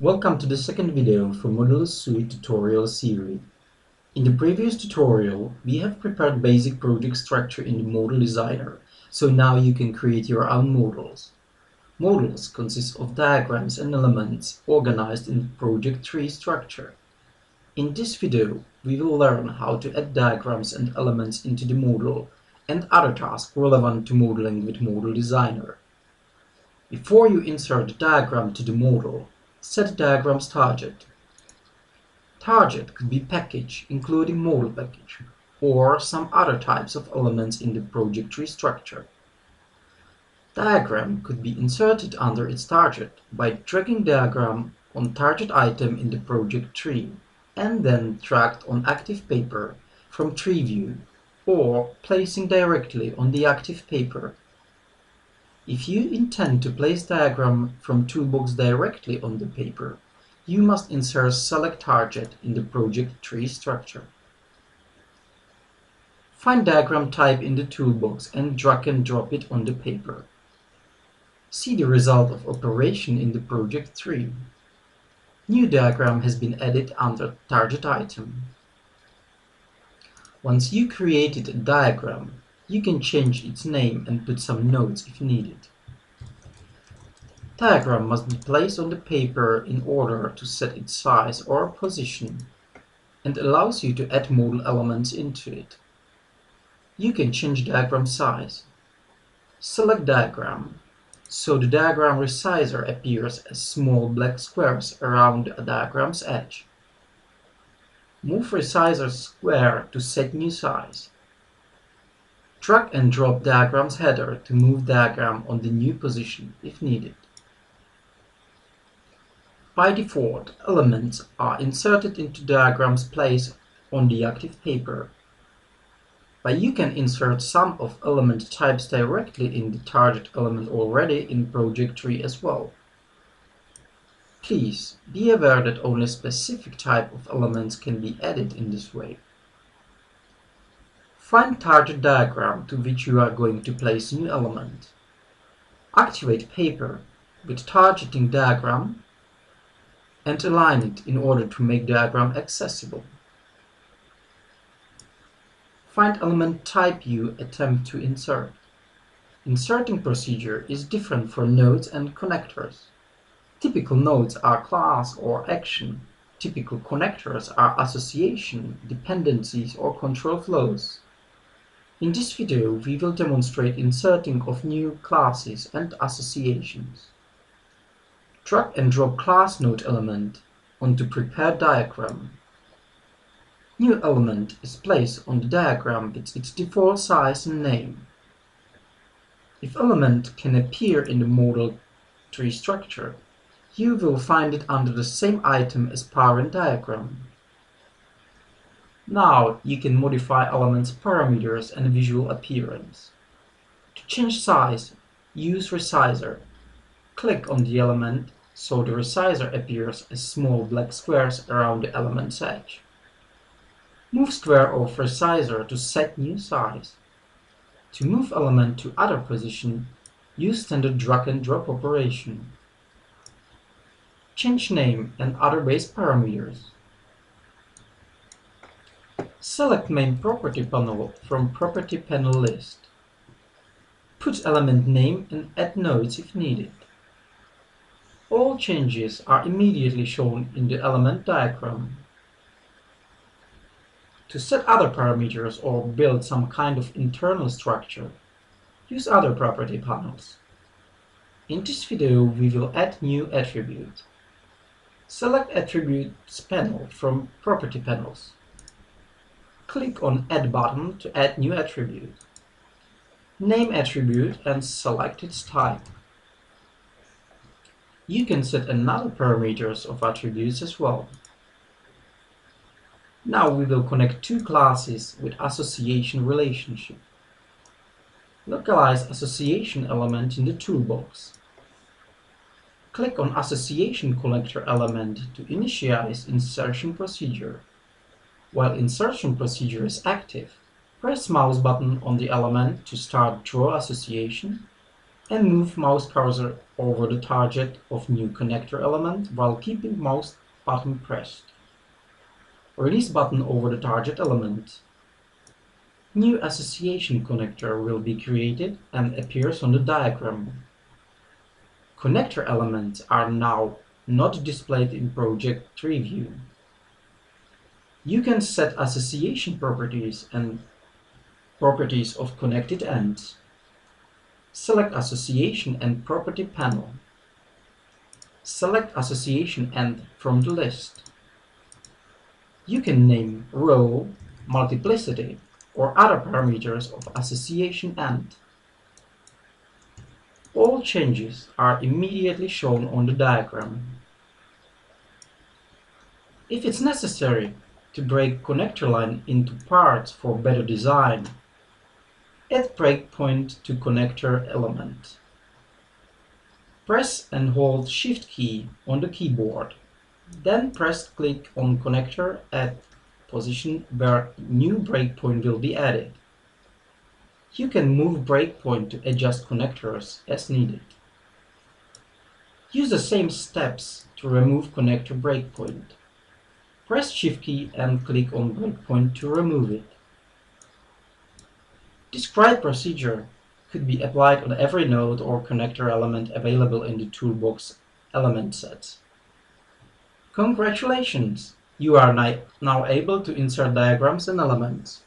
Welcome to the second video for Modelus Suite tutorial series. In the previous tutorial, we have prepared basic project structure in the Model Designer, so now you can create your own models. Models consist of diagrams and elements organized in the project tree structure. In this video, we will learn how to add diagrams and elements into the model and other tasks relevant to modeling with Model Designer. Before you insert the diagram to the model, set the diagram's target. Target could be package, including model package, or some other types of elements in the project tree structure. Diagram could be inserted under its target by dragging diagram on target item in the project tree, and then dragged on active paper from tree view, or placing directly on the active paper. If you intend to place diagram from toolbox directly on the paper, you must insert select target in the project tree structure. Find diagram type in the toolbox and drag and drop it on the paper. See the result of operation in the project tree. New diagram has been added under target item. Once you created a diagram, you can change its name and put some notes if needed. Diagram must be placed on the paper in order to set its size or position, and allows you to add model elements into it. You can change diagram size. Select diagram, so the diagram resizer appears as small black squares around a diagram's edge. Move resizer square to set new size. Drag and drop diagram's header to move diagram on the new position if needed. By default, elements are inserted into diagram's place on the active paper, but you can insert some of element types directly in the target element already in project tree as well. Please be aware that only a specific type of elements can be added in this way. Find target diagram to which you are going to place new element. Activate paper with targeting diagram and align it in order to make diagram accessible. Find element type you attempt to insert. Inserting procedure is different for nodes and connectors. Typical nodes are class or action. Typical connectors are association, dependencies, or control flows. In this video, we will demonstrate inserting of new classes and associations. Drag and drop class node element onto prepared diagram. New element is placed on the diagram with its default size and name. If element can appear in the model tree structure, you will find it under the same item as parent diagram. Now you can modify elements' parameters and visual appearance. To change size, use resizer. Click on the element so the resizer appears as small black squares around the element's edge. Move square of resizer to set new size. To move element to other position, use standard drag and drop operation. Change name and other base parameters. Select main property panel from property panel list. Put element name and add nodes if needed. All changes are immediately shown in the element diagram. To set other parameters or build some kind of internal structure, use other property panels. In this video, we will add new attribute. Select Attributes panel from Property panels. Click on Add button to add new attribute. Name attribute and select its type. You can set another parameters of attributes as well. Now we will connect two classes with association relationship. Localize association element in the toolbox. Click on Association Collector element to initialize insertion procedure. While insertion procedure is active, press mouse button on the element to start draw association and move mouse cursor over the target of new connector element while keeping mouse button pressed. Release button over the target element. New association connector will be created and appears on the diagram. Connector elements are now not displayed in Project Tree view. You can set association properties and properties of connected ends. Select Association and Property panel. Select Association End from the list. You can name row, multiplicity, or other parameters of Association End. All changes are immediately shown on the diagram. If it's necessary to break connector line into parts for better design, add breakpoint to connector element. Press and hold Shift key on the keyboard. Then click on connector at position where new breakpoint will be added. You can move breakpoint to adjust connectors as needed. Use the same steps to remove connector breakpoint. Press Shift key and click on breakpoint to remove it. Described procedure could be applied on every node or connector element available in the toolbox element set. Congratulations! You are now able to insert diagrams and elements.